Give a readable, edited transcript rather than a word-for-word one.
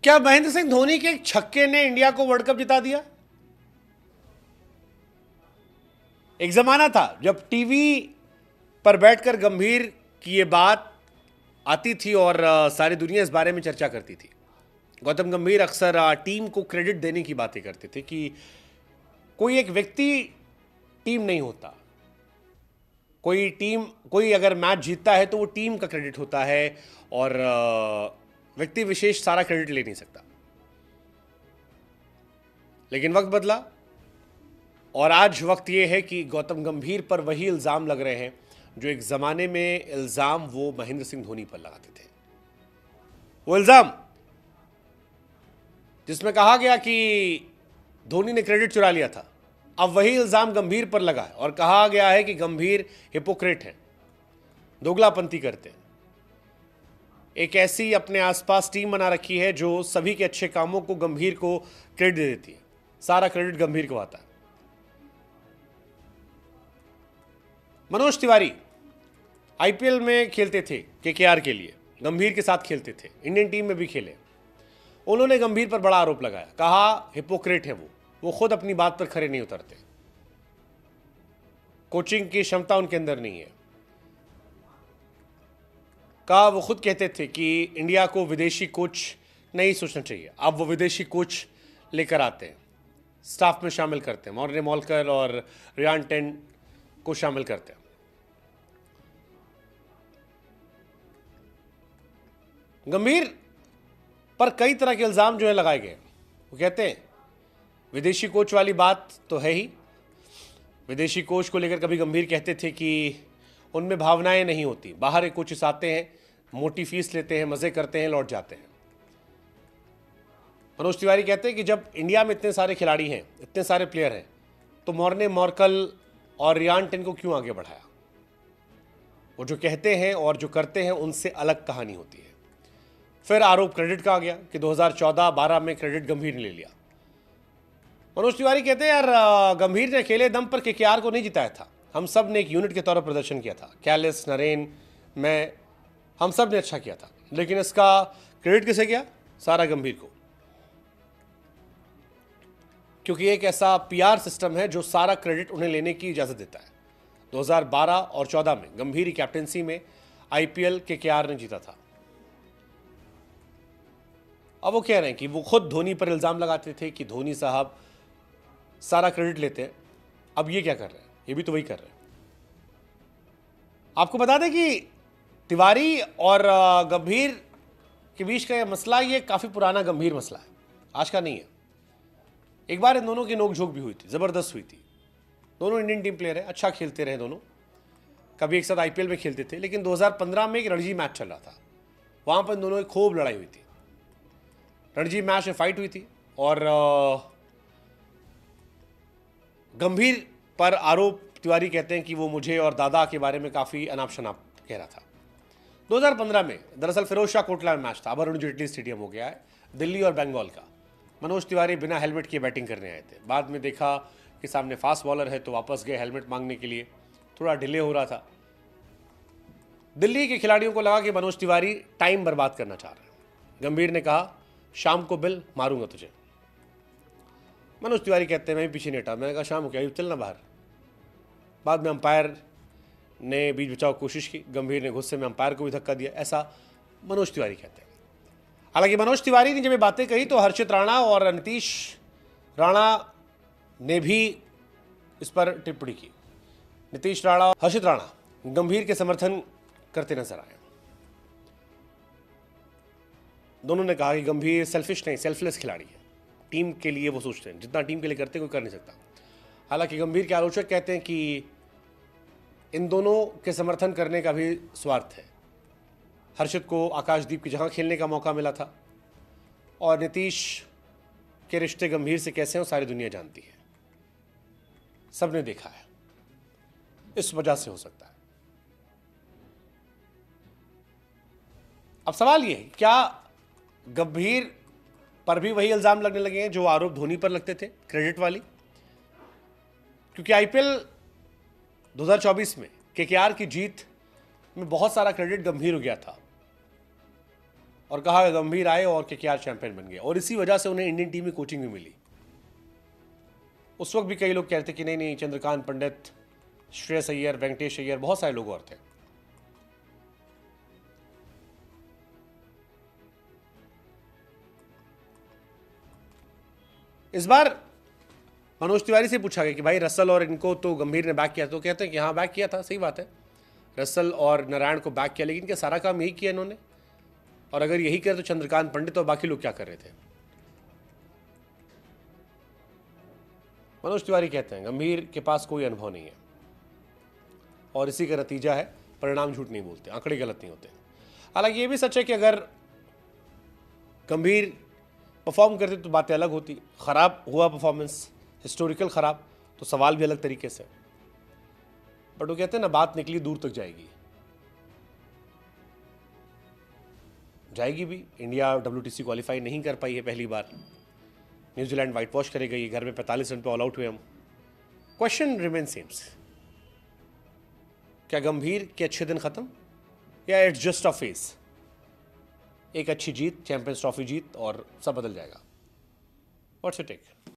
क्या महेंद्र सिंह धोनी के एक छक्के ने इंडिया को वर्ल्ड कप जिता दिया? एक जमाना था जब टीवी पर बैठकर गंभीर की ये बात आती थी और सारी दुनिया इस बारे में चर्चा करती थी। गौतम गंभीर अक्सर टीम को क्रेडिट देने की बातें करते थे कि कोई एक व्यक्ति टीम नहीं होता, कोई अगर मैच जीतता है तो वो टीम का क्रेडिट होता है और व्यक्ति विशेष सारा क्रेडिट ले नहीं सकता। लेकिन वक्त बदला और आज वक्त ये है कि गौतम गंभीर पर वही इल्जाम लग रहे हैं जो एक जमाने में इल्जाम वो महेंद्र सिंह धोनी पर लगाते थे। वो इल्जाम जिसमें कहा गया कि धोनी ने क्रेडिट चुरा लिया था, अब वही इल्जाम गंभीर पर लगा है और कहा गया है कि गंभीर हिपोक्रेट है, दोगलापंती करते हैं। एक ऐसी अपने आसपास टीम बना रखी है जो सभी के अच्छे कामों को गंभीर को क्रेडिट दे देती है, सारा क्रेडिट गंभीर को आता है। मनोज तिवारी आईपीएल में खेलते थे केकेआर के लिए, गंभीर के साथ खेलते थे, इंडियन टीम में भी खेले। उन्होंने गंभीर पर बड़ा आरोप लगाया, कहा हिपोक्रेट है वो खुद अपनी बात पर खरे नहीं उतरते, कोचिंग की क्षमता उनके अंदर नहीं है। कहा वो खुद कहते थे कि इंडिया को विदेशी कोच नहीं सोचना चाहिए, अब वो विदेशी कोच लेकर आते हैं, स्टाफ में शामिल करते हैं, मॉर्ने मॉलकर और रियान टेन को शामिल करते हैं। गंभीर पर कई तरह के इल्जाम जो है लगाए गए। वो कहते हैं विदेशी कोच वाली बात तो है ही, विदेशी कोच को लेकर कभी गंभीर कहते थे कि उनमें भावनाएं नहीं होती, बाहर एक कोचेस आते हैं, मोटी फीस लेते हैं, मजे करते हैं, लौट जाते हैं। मनोज तिवारी कहते हैं कि जब इंडिया में इतने सारे खिलाड़ी हैं, इतने सारे प्लेयर हैं, तो मॉर्ने मॉर्कल और रियान टेन को क्यों आगे बढ़ाया? वो जो कहते हैं और जो करते हैं उनसे अलग कहानी होती है। फिर आरोप क्रेडिट का आ गया कि 2014-12 में क्रेडिट गंभीर ने ले लिया। मनोज तिवारी कहते हैं यार, गंभीर ने अकेले दम पर केकेआर को नहीं जिताया था, हम सब ने एक यूनिट के तौर पर प्रदर्शन किया था, कैलिस, नरेन, मैं, हम सब ने अच्छा किया था, लेकिन इसका क्रेडिट किसे गया? सारा गंभीर को, क्योंकि एक ऐसा पीआर सिस्टम है जो सारा क्रेडिट उन्हें लेने की इजाजत देता है। 2012 और 14 में गंभीर की कैप्टेंसी में आईपीएल केकेआर ने जीता था। अब वो कह रहे हैं कि वो खुद धोनी पर इल्जाम लगाते थे कि धोनी साहब सारा क्रेडिट लेते हैं। अब ये क्या कर रहे हैं? ये भी तो वही कर रहे हैं। आपको बता दें कि तिवारी और गंभीर के बीच का ये मसला, ये काफी पुराना गंभीर मसला है, आज का नहीं है। एक बार इन दोनों की नोकझोंक भी हुई थी, जबरदस्त हुई थी। दोनों इंडियन टीम प्लेयर हैं, अच्छा खेलते रहे दोनों, कभी एक साथ आईपीएल में खेलते थे, लेकिन 2015 में एक रणजी मैच चल रहा था, वहां पर इन दोनों की खूब लड़ाई हुई थी। रणजी मैच में फाइट हुई थी और गंभीर पर आरोप तिवारी कहते हैं कि वो मुझे और दादा के बारे में काफ़ी अनाप शनाप कह रहा था। 2015 में दरअसल फिरोज शाह कोटला में मैच था, अब अरुण जेटली स्टेडियम हो गया है, दिल्ली और बंगाल का। मनोज तिवारी बिना हेलमेट के बैटिंग करने आए थे, बाद में देखा कि सामने फास्ट बॉलर है तो वापस गए हेलमेट मांगने के लिए, थोड़ा डिले हो रहा था। दिल्ली के खिलाड़ियों को लगा कि मनोज तिवारी टाइम बर्बाद करना चाह रहे हैं। गंभीर ने कहा शाम को बिल मारूंगा तुझे। मनोज तिवारी कहते हैं मैं भी पीछे नहीं हटा, मैंने कहा शाम को क्या, चलना बाहर। बाद में अंपायर ने बीच बचाव कोशिश की, गंभीर ने गुस्से में अंपायर को भी धक्का दिया, ऐसा मनोज तिवारी कहते हैं। हालांकि मनोज तिवारी ने जब ये बातें कही तो हर्षित राणा और नीतीश राणा ने भी इस पर टिप्पणी की। नीतीश राणा और हर्षित राणा गंभीर के समर्थन करते नजर आए। दोनों ने कहा कि गंभीर सेल्फिश नहीं, सेल्फलेस खिलाड़ी है, टीम के लिए वो सोचते हैं, जितना टीम के लिए करते कोई कर नहीं सकता। हालांकि गंभीर के आलोचक कहते हैं कि इन दोनों के समर्थन करने का भी स्वार्थ है। हर्षित को आकाशदीप की जगह खेलने का मौका मिला था और नीतीश के रिश्ते गंभीर से कैसे हैं वो सारी दुनिया जानती है, सबने देखा है, इस वजह से हो सकता है। अब सवाल ये है, क्या गंभीर पर भी वही इल्जाम लगने लगे हैं जो आरोप धोनी पर लगते थे, क्रेडिट वाली? क्योंकि आईपीएल 2024 में केकेआर की जीत में बहुत सारा क्रेडिट गंभीर हो गया था। और कहा गंभीर आए और केकेआर चैंपियन बन गए, और इसी वजह से उन्हें इंडियन टीम में कोचिंग भी मिली। उस वक्त भी कई लोग कहते कि नहीं, चंद्रकांत पंडित, श्रेयस अय्यर, वेंकटेश अय्यर, बहुत सारे लोग और थे। इस बार मनोज तिवारी से पूछा गया कि भाई रसल और इनको तो गंभीर ने बैक किया, तो कहते हैं कि हाँ बैक किया था, सही बात है, रसल और नारायण को बैक किया, लेकिन क्या सारा काम यही किया इन्होंने? और अगर यही करे तो चंद्रकांत पंडित और बाकी लोग क्या कर रहे थे? मनोज तिवारी कहते हैं गंभीर के पास कोई अनुभव नहीं है, और इसी का नतीजा है परिणाम झूठ नहीं बोलते, आंकड़े गलत नहीं होते। हालांकि ये भी सच है कि अगर गंभीर परफॉर्म करते तो बातें अलग होती। खराब हुआ परफॉर्मेंस, हिस्टोरिकल खराब, तो सवाल भी अलग तरीके से। बट वो कहते हैं ना, बात निकली दूर तक जाएगी भी। इंडिया WTC क्वालिफाई नहीं कर पाई है पहली बार, न्यूजीलैंड वाइट वॉश करेगा, ये घर में 45 रन पे ऑल आउट हुए हम। क्वेश्चन रिमेन सेम्स, क्या गंभीर के अच्छे दिन खत्म, या इट्स जस्ट अ फेज? एक अच्छी जीत, चैंपियंस ट्रॉफी जीत, और सब बदल जाएगा। What's your take?